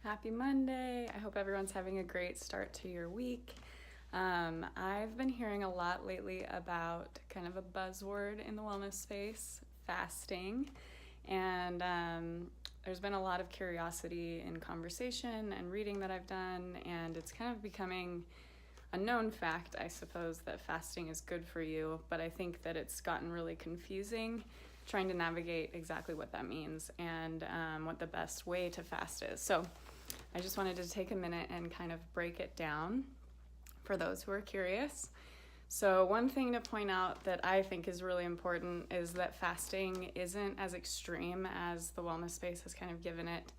Happy Monday. I hope everyone's having a great start to your week. I've been hearing a lot lately about kind of a buzzword in the wellness space, fasting. And there's been a lot of curiosity in conversation and reading that I've done, and it's kind of becoming a known fact, I suppose, that fasting is good for you, but I think that it's gotten really confusing trying to navigate exactly what that means and what the best way to fast is. So I just wanted to take a minute and kind of break it down for those who are curious. So one thing to point out that I think is really important is that fasting isn't as extreme as the wellness space has kind of given it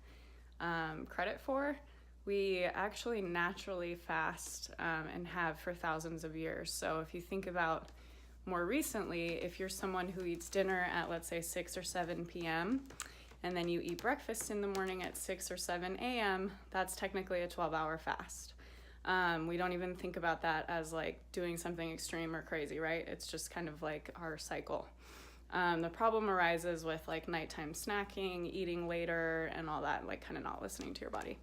credit for. We actually naturally fast and have for thousands of years. So if you think about more recently, if you're someone who eats dinner at, let's say, 6 or 7 p.m., and then you eat breakfast in the morning at 6 or 7 a.m., that's technically a 12-hour fast. We don't even think about that as like doing something extreme or crazy, right? It's just kind of like our cycle. The problem arises with like nighttime snacking, eating later, and all that, like kind of not listening to your body.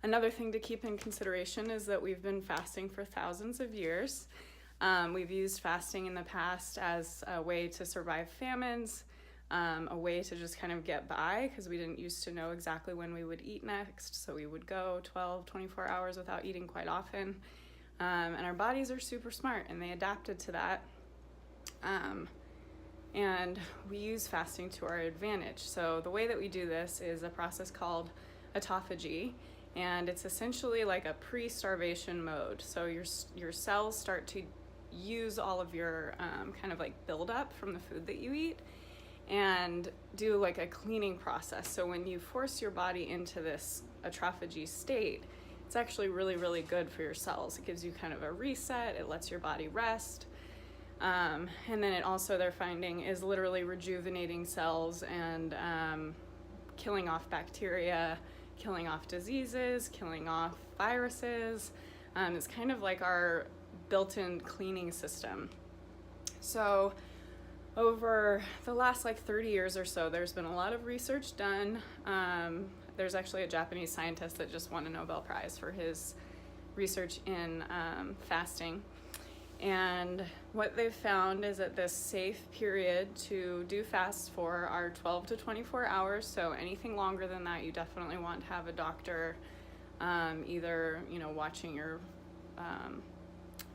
Another thing to keep in consideration is that we've been fasting for thousands of years. We've used fasting in the past as a way to survive famines, a way to just kind of get by because we didn't used to know exactly when we would eat next. So we would go 12, 24 hours without eating quite often. And our bodies are super smart and they adapted to that. And we use fasting to our advantage. So the way that we do this is a process called autophagy. And it's essentially like a pre-starvation mode. So your cells start to use all of your kind of like buildup from the food that you eat and do like a cleaning process. So when you force your body into this autophagy state, it's actually really, really good for your cells. It gives you kind of a reset. It lets your body rest. And then it also, they're finding, is literally rejuvenating cells and killing off bacteria, killing off diseases, killing off viruses. It's kind of like our built-in cleaning system. So over the last like 30 years or so, there's been a lot of research done. There's actually a Japanese scientist that just won a Nobel Prize for his research in fasting. And what they've found is that this safe period to do fast for are 12 to 24 hours. So anything longer than that, you definitely want to have a doctor either, watching your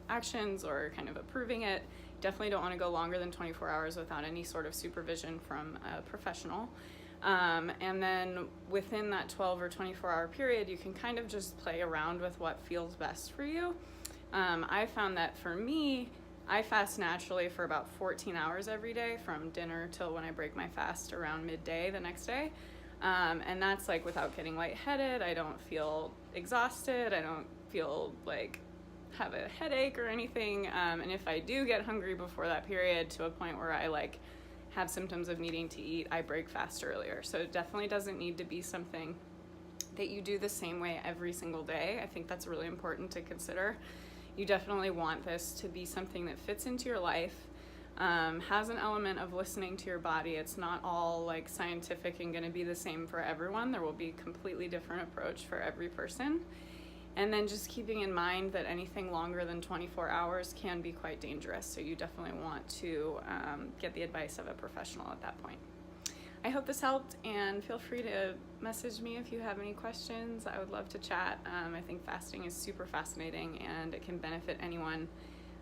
actions or kind of approving it. Definitely don't want to go longer than 24 hours without any sort of supervision from a professional. And then within that 12 or 24 hour period, you can kind of just play around with what feels best for you. I found that for me, I fast naturally for about 14 hours every day from dinner till when I break my fast around midday the next day. And that's like without getting lightheaded. I don't feel exhausted. I don't feel like have a headache or anything. And if I do get hungry before that period to a point where I like have symptoms of needing to eat, I break fast earlier. So it definitely doesn't need to be something that you do the same way every single day. I think that's really important to consider. You definitely want this to be something that fits into your life, has an element of listening to your body. It's not all like scientific and going to be the same for everyone. There will be a completely different approach for every person. And then just keeping in mind that anything longer than 24 hours can be quite dangerous. So you definitely want to get the advice of a professional at that point. I hope this helped, and feel free to message me if you have any questions. I would love to chat. I think fasting is super fascinating and it can benefit anyone